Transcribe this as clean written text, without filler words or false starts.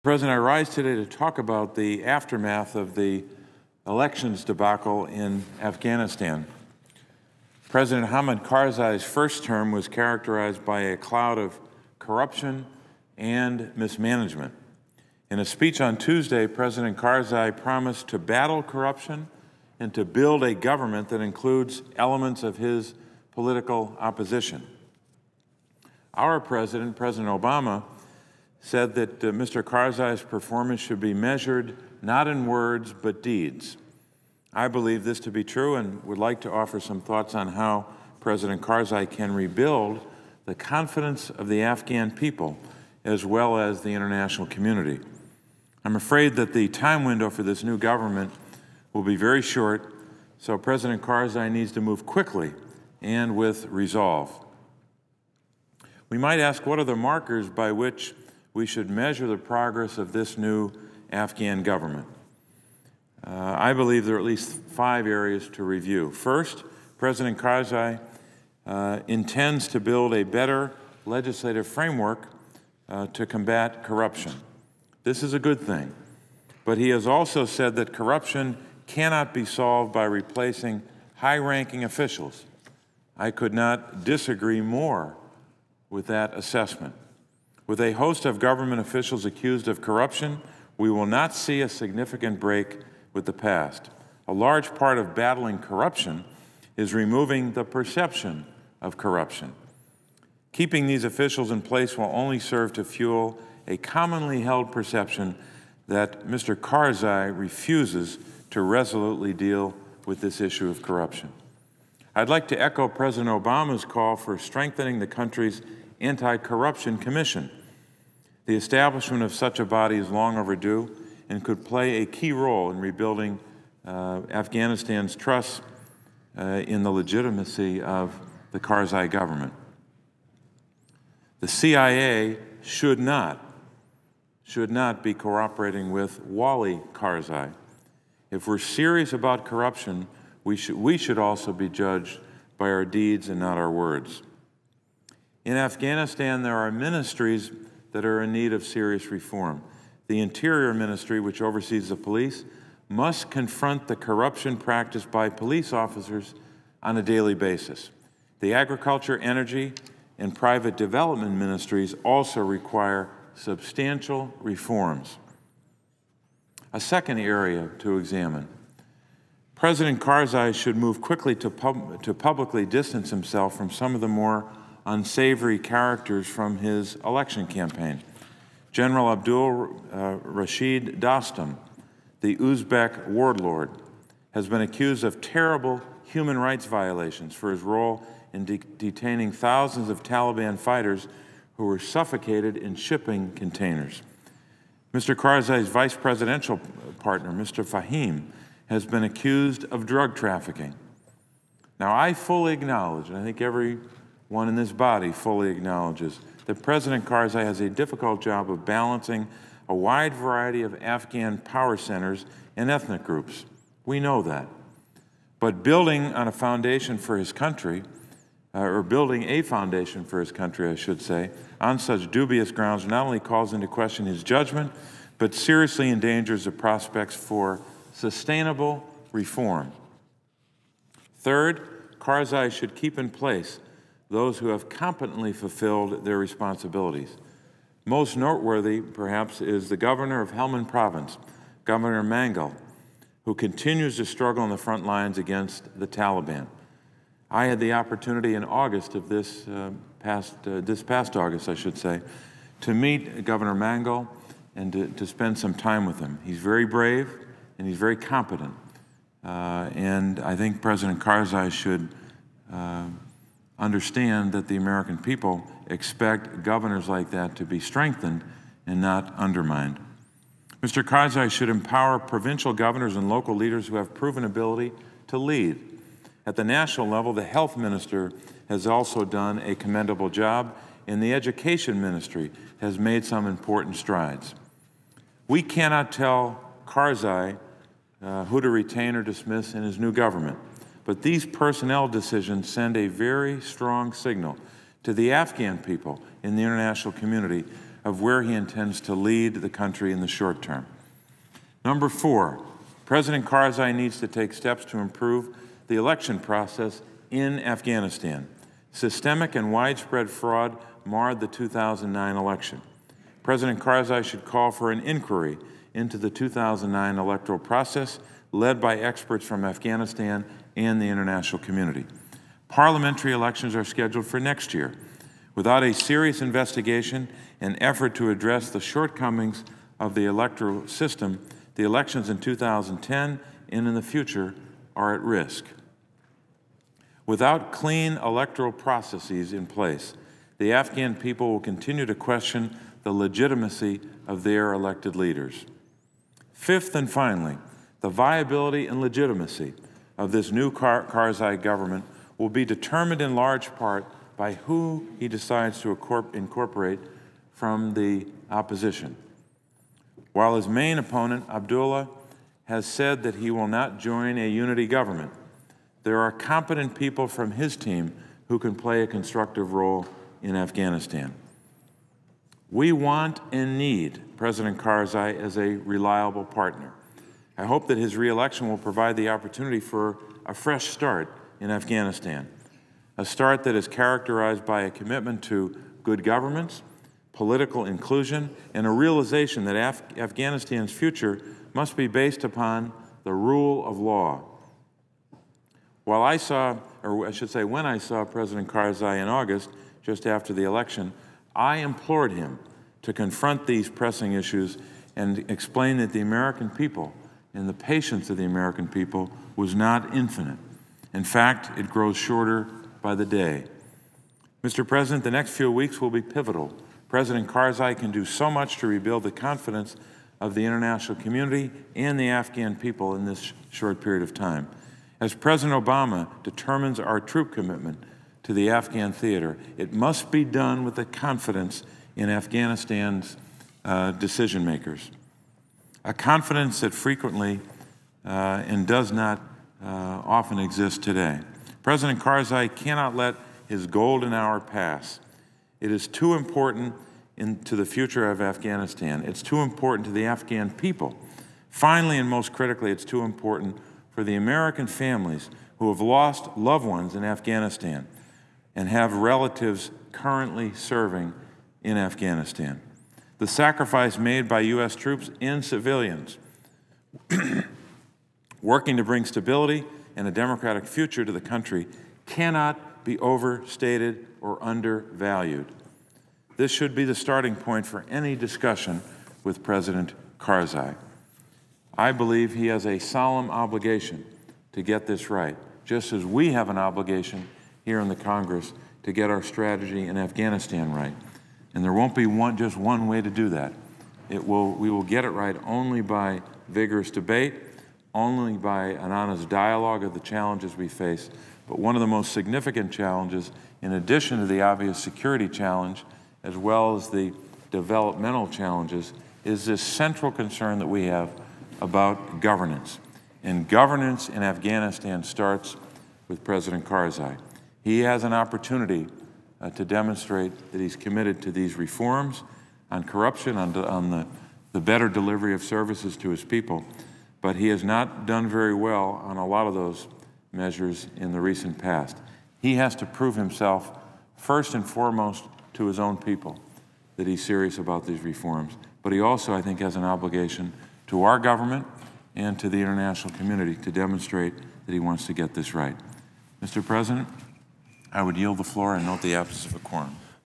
President, I rise today to talk about the aftermath of the elections debacle in Afghanistan. President Hamid Karzai's first term was characterized by a cloud of corruption and mismanagement. In a speech on Tuesday, President Karzai promised to battle corruption and to build a government that includes elements of his political opposition. Our president, President Obama, said that Mr. Karzai's performance should be measured not in words but deeds. I believe this to be true and would like to offer some thoughts on how President Karzai can rebuild the confidence of the Afghan people as well as the international community. I'm afraid that the time window for this new government will be very short, so President Karzai needs to move quickly and with resolve. We might ask, what are the markers by which we should measure the progress of this new Afghan government? I believe there are at least 5 areas to review. First, President Karzai intends to build a better legislative framework to combat corruption. This is a good thing, but he has also said that corruption cannot be solved by replacing high-ranking officials. I could not disagree more with that assessment. With a host of government officials accused of corruption, we will not see a significant break with the past. A large part of battling corruption is removing the perception of corruption. Keeping these officials in place will only serve to fuel a commonly held perception that Mr. Karzai refuses to resolutely deal with this issue of corruption. I'd like to echo President Obama's call for strengthening the country's Anti-Corruption Commission. The establishment of such a body is long overdue and could play a key role in rebuilding Afghanistan's trust in the legitimacy of the Karzai government. The CIA should not be cooperating with Wali Karzai. If we're serious about corruption, we should also be judged by our deeds and not our words. In Afghanistan, there are ministries that are in need of serious reform. The Interior Ministry, which oversees the police, must confront the corruption practiced by police officers on a daily basis. The Agriculture, Energy, and Private Development Ministries also require substantial reforms. A second area to examine. President Karzai should move quickly to publicly distance himself from some of the more unsavory characters from his election campaign. General Abdul Rashid Dostum, the Uzbek warlord, has been accused of terrible human rights violations for his role in detaining thousands of Taliban fighters who were suffocated in shipping containers. Mr. Karzai's vice presidential partner, Mr. Fahim, has been accused of drug trafficking. Now, I fully acknowledge, and I think everyone in this body fully acknowledges, that President Karzai has a difficult job of balancing a wide variety of Afghan power centers and ethnic groups. We know that. But building on a foundation for his country, or building a foundation for his country, I should say, on such dubious grounds not only calls into question his judgment, but seriously endangers the prospects for sustainable reform. Third, Karzai should keep in place those who have competently fulfilled their responsibilities. Most noteworthy, perhaps, is the governor of Helmand Province, Governor Mangal, who continues to struggle on the front lines against the Taliban. I had the opportunity in August of this past August, I should say, to meet Governor Mangal and to spend some time with him. He's very brave and he's very competent. And I think President Karzai should understand that the American people expect governors like that to be strengthened and not undermined. Mr. Karzai should empower provincial governors and local leaders who have proven ability to lead. At the national level, the health minister has also done a commendable job, and the education ministry has made some important strides. We cannot tell Karzai who to retain or dismiss in his new government, but these personnel decisions send a very strong signal to the Afghan people in the international community of where he intends to lead the country in the short term. Number 4, President Karzai needs to take steps to improve the election process in Afghanistan. Systemic and widespread fraud marred the 2009 election. President Karzai should call for an inquiry into the 2009 electoral process led by experts from Afghanistan and the international community. Parliamentary elections are scheduled for next year. Without a serious investigation and effort to address the shortcomings of the electoral system, the elections in 2010 and in the future are at risk. Without clean electoral processes in place, the Afghan people will continue to question the legitimacy of their elected leaders. Fifth and finally, the viability and legitimacy of this new Karzai government will be determined in large part by who he decides to incorporate from the opposition. While his main opponent, Abdullah, has said that he will not join a unity government, there are competent people from his team who can play a constructive role in Afghanistan. We want and need President Karzai as a reliable partner. I hope that his re-election will provide the opportunity for a fresh start in Afghanistan, a start that is characterized by a commitment to good governance, political inclusion, and a realization that Afghanistan's future must be based upon the rule of law. While I saw, or I should say when I saw President Karzai in August, just after the election, I implored him to confront these pressing issues and explain that the American people and the patience of the American people was not infinite. In fact, it grows shorter by the day. Mr. President, the next few weeks will be pivotal. President Karzai can do so much to rebuild the confidence of the international community and the Afghan people in this short period of time. As President Obama determines our troop commitment to the Afghan theater, it must be done with the confidence in Afghanistan's decision makers. A confidence that frequently and does not often exist today. President Karzai cannot let his golden hour pass. It is too important to the future of Afghanistan. It's too important to the Afghan people. Finally, and most critically, it's too important for the American families who have lost loved ones in Afghanistan and have relatives currently serving in Afghanistan. The sacrifice made by U.S. troops and civilians working to bring stability and a democratic future to the country cannot be overstated or undervalued. This should be the starting point for any discussion with President Karzai. I believe he has a solemn obligation to get this right, just as we have an obligation here in the Congress to get our strategy in Afghanistan right. And there won't be just one way to do that. We will get it right only by vigorous debate, only by an honest dialogue of the challenges we face. But one of the most significant challenges, in addition to the obvious security challenge, as well as the developmental challenges, is this central concern that we have about governance. And governance in Afghanistan starts with President Karzai. He has an opportunity to demonstrate that he's committed to these reforms on corruption, on the better delivery of services to his people. But he has not done very well on a lot of those measures in the recent past. He has to prove himself first and foremost to his own people that he's serious about these reforms. But he also, I think, has an obligation to our government and to the international community to demonstrate that he wants to get this right. Mr. President, I would yield the floor and note the absence of a quorum.